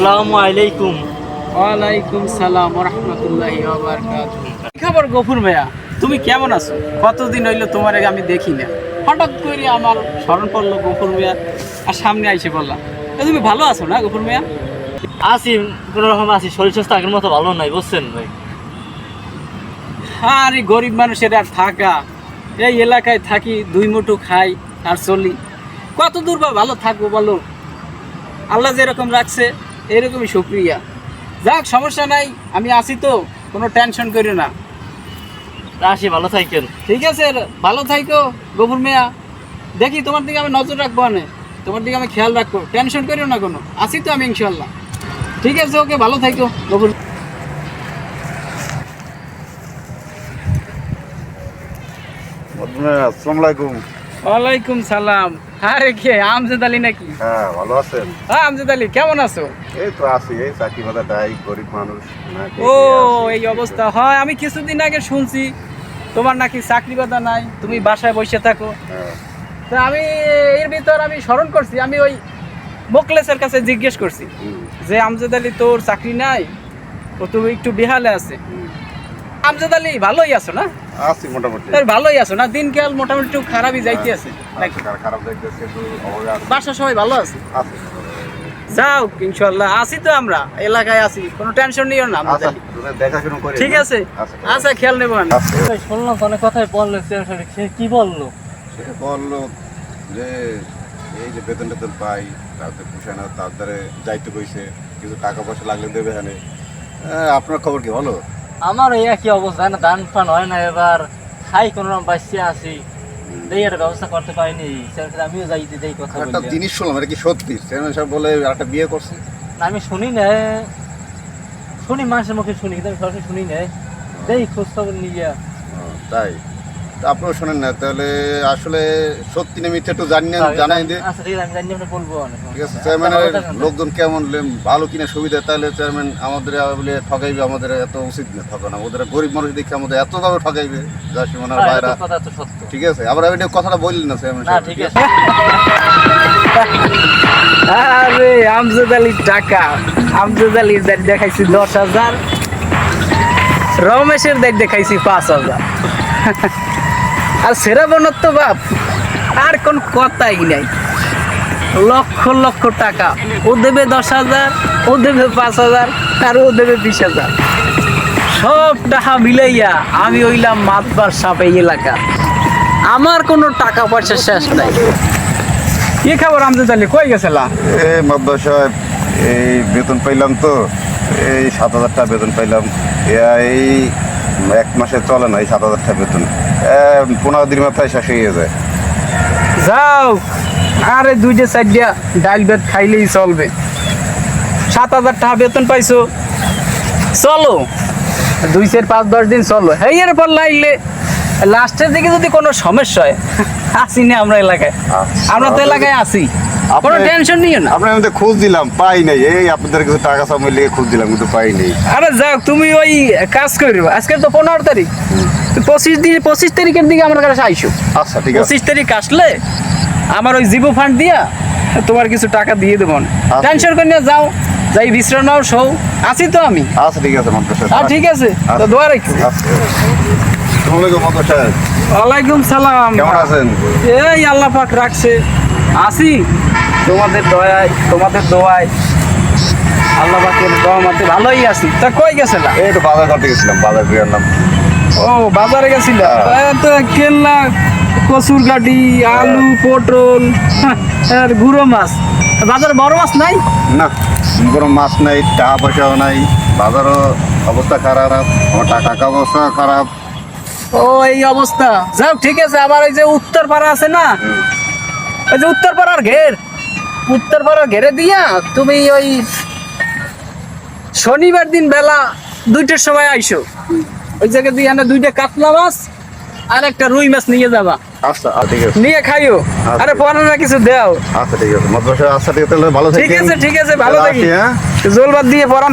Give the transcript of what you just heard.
আসসালামু আলাইকুম। ওয়ালাইকুম সালাম ওয়া রাহমাতুল্লাহি ওয়া বারাকাতুহু। কি খবর গফুর ভাইয়া, তুমি কেমন আছো? কতদিন হইলো তোমারে আমি দেখি না। হঠাৎ করে আমার স্মরণ পড়লো গফুর ভাইয়া, আর সামনে আইসে বললাম তুমি ভালো আছো না গফুর ভাইয়া? আছি, কোনো রকম আছি, শরীর স্বাস্থ্য আগের মতো ভালো নাই, বুঝছেন ভাই। আরে গরিব মানুষের আর থাকা, এই এলাকায় থাকি, দুই মুঠো খাই আর চলি, কত দূর বা ভালো থাকবো বলো? আল্লাহ যেরকম রাখছে এরকমই শুকরিয়া। যাক, সমস্যা নাই, আমি আছি তো, কোনো টেনশন করিও না। আসি, ভালো থাকেন। ঠিক আছে, ভালো থাইকো গফুর মিয়া। দেখি তোমার দিকে আমি নজর রাখবো, না তোমার দিকে আমি খেয়াল রাখবো, টেনশন করিও না কোনো, আছি তো আমি ইনশাল্লাহ। ঠিক আছে, ওকে, ভালো থাইকো গফুর। আসসালামু আলাইকুম। ওয়ালাইকুম সালাম। আরে কে আমজাদ আলী নাকি? হ্যাঁ, ভালো আছেন? হ্যাঁ আমজাদ আলী, কেমন আছো? এই তো আছি, এই চাকরি বাদা দায়ী, গরিব মানুষ না ও এই অবস্থা হয়, আমি কিছুদিন আগে শুনছি তোমার নাকি চাকরি বাদা নাই, তুমি বাসায় বসে থাকো। তা আমি এর ভিতর আমি স্মরণ করছি, আমি ওই মোকলেসের কাছে জিজ্ঞেস করছি যে আমজাদ আলী তোর চাকরি নাই, ও তুমি একটু বেহালে আছে। আমজাদ আলী ভালোই আছো না? আছি মোটামুটি। ভালোই আছো না? দিনকাল মোটামুটি একটু খারাপই যাইতেছে নাকি? খারাপ দেখতেছে তো, অভাবে আছে। বাসা সবাই ভালো আছে? আছে। যাও ইনশাআল্লাহ, আছি তো, আমরা এলাকায় আছি, কোনো টেনশন নিও না আমজাদ আচ্ছা, আলী। তোদের দেখাশোনা করি। ঠিক আছে, আচ্ছা, আচ্ছা, খেয়াল নেবো আমি। ভাই, শুনলাম তো অনেক কথাই বললো, সে কি বললো? সে বললো যে এই যে বেতন টেতন পাই, তাদের পোষায় না, তাদের যাইতে কইছে, কিছু টাকা পয়সা লাগলে দেবে। হ্যাঁ, আপনার খবর কি বলো? আমার এই একই অবস্থা, না ধান ফান হয় না, এবার খাই কোনো রকম বাঁচিয়ে আছি, এই একটা ব্যবস্থা করতে পারিনি। সেক্ষেত্রে আমিও যাইতে যাই কথা একটা বলি। জিনিস শুনলাম, এটা কি সত্যি? চেয়ারম্যান সাহেব বলে একটা বিয়ে করছে। না, আমি শুনি না, শুনি মানুষের মুখে শুনি, কিন্তু আমি সরাসরি শুনি না, দেই খোঁজ খবর নিয়ে। তাই? তা আপনারা শোনেন না, তাহলে আসলে সত্যি না মিথ্যা একটু জানাই দিয়ে। আচ্ছা ঠিক আছে, আমি জানি, আপনি বলবো অনেক। ঠিক আছে, চেয়ারম্যানের লোকজন কেমন, ভালো কিনা সুবিধা, তাহলে চেয়ারম্যান আমাদের বলে ঠকাইবে, আমাদের এত উচিত না ঠকানো। ওদের গরিব মানুষ দেখে আমাদের এত ভাবে ঠকাইবে, যা সীমানার বাইরে। কথা তো সত্য। ঠিক আছে, আবার আমি কথাটা বললেন না চেয়ারম্যান না সাহেব। ঠিক আছে। আরে আমজাদ আলীর টাকা, আমজাদ আলীর দাঁড় দেখাইছি 10,000, রমেশের দাঁড় দেখাইছি 5,000, আর সেরা বনত তো বাপ, আর কোন কথাই নাই। লক্ষ লক্ষ টাকা, ও দেবে 10,000, ও দেবে 5,000, আর ও দেবে 20,000, সব টাকা মিলাইয়া আমি হইলাম মাতবার সাপ এই এলাকা। আমার কোনো টাকা পয়সা শেষ নাই। কি খবর আমজাদ আলী, কই গেছিলা? এই মাদ্দার সাহেব, এই বেতন পাইলাম তো, এই 7,000 টাকা বেতন পাইলাম। এই 1 মাসে চলে না এই 7,000 টাকা বেতন, 15 দিন মাথায় শেষ হয়ে যায়। যাও, আরে 2-4 ডাইল ভাত খাইলেই চলবে। 7,000 টাকা বেতন পাইছো, চলো 2-4-5-10 দিন চলো। এর পর লাইলে লাস্টের দিকে যদি কোনো সমস্যা হয়, আসি না আমরা এলাকায়, আমরা তো এলাকায় আছি, কোনো টেনশন নিও না। আপনার মধ্যে খোঁজ দিলাম, পাই নাই। এই আপনাদের কিছু টাকা সামনে লিখে খোঁজ দিলাম, কিন্তু পাই নাই। আরে যাও, তুমি ওই কাজ করবে, আজকে তো 15 তারিখ, 25 তারিখের দিকে আমার কাছে আইসো। আচ্ছা ঠিক আছে। 25 তারিখ আসলে আমার ওই জিবো ফান্ড দিয়া তোমার কিছু টাকা দিয়ে দেবো। টেনশন করে নিয়ে যাও, যাই বিশ্রাম নাও, শো, আছি তো আমি। আচ্ছা ঠিক আছে মাদ্দার সাহেব। ঠিক আছে, তো দোয়া রাখছি। আসসালামু আলাইকুম মাদ্দার সাহেব। ওয়ালাইকুম সালাম। কেমন আছেন? এই আল্লাহ পাক রাখছে, আছি তোমাদের দয়ায়, তোমাদের দোয়ায়, আল্লাহ পাকের দোয়া মতে ভালোই আছি। তা কই গেছিলা? এই তো বাজার করতে গেছিলাম, বাজার করে আনলাম। ও বাজারে গেছিলা? তো কেলা কচুর গাড়ি, আলু, পটল আর গুঁড়ো মাছ। বাজারে বড় মাছ নাই? না, কোনো মাছ নাই, টাকা পয়সাও নাই, বাজারও অবস্থা খারাপ, আমার টাকা অবস্থা খারাপ। ও এই অবস্থা, যাও ঠিক আছে। আবার ওই যে উত্তরপাড়া আছে না, ওই যে উত্তরপাড়ার ঘেরে দিয়া তুমি ওই শনিবার দিন বেলা 2টার সময় আইসো। ওই জায়গা দিয়ে 2টা কাতলা মাছ আর একটা রুই মাছ নিয়ে যাবা। আচ্ছা ঠিক আছে, নিয়ে খাইও। আরে পরে না কিছু দেও। আচ্ছা ঠিক আছে মাদ্রাসা। আচ্ছা ঠিক আছে, তাহলে ভালো ঠিক আছে, ঠিক আছে, ভালো থাকি। হ্যাঁ, জোল ভাত দিয়ে পরান।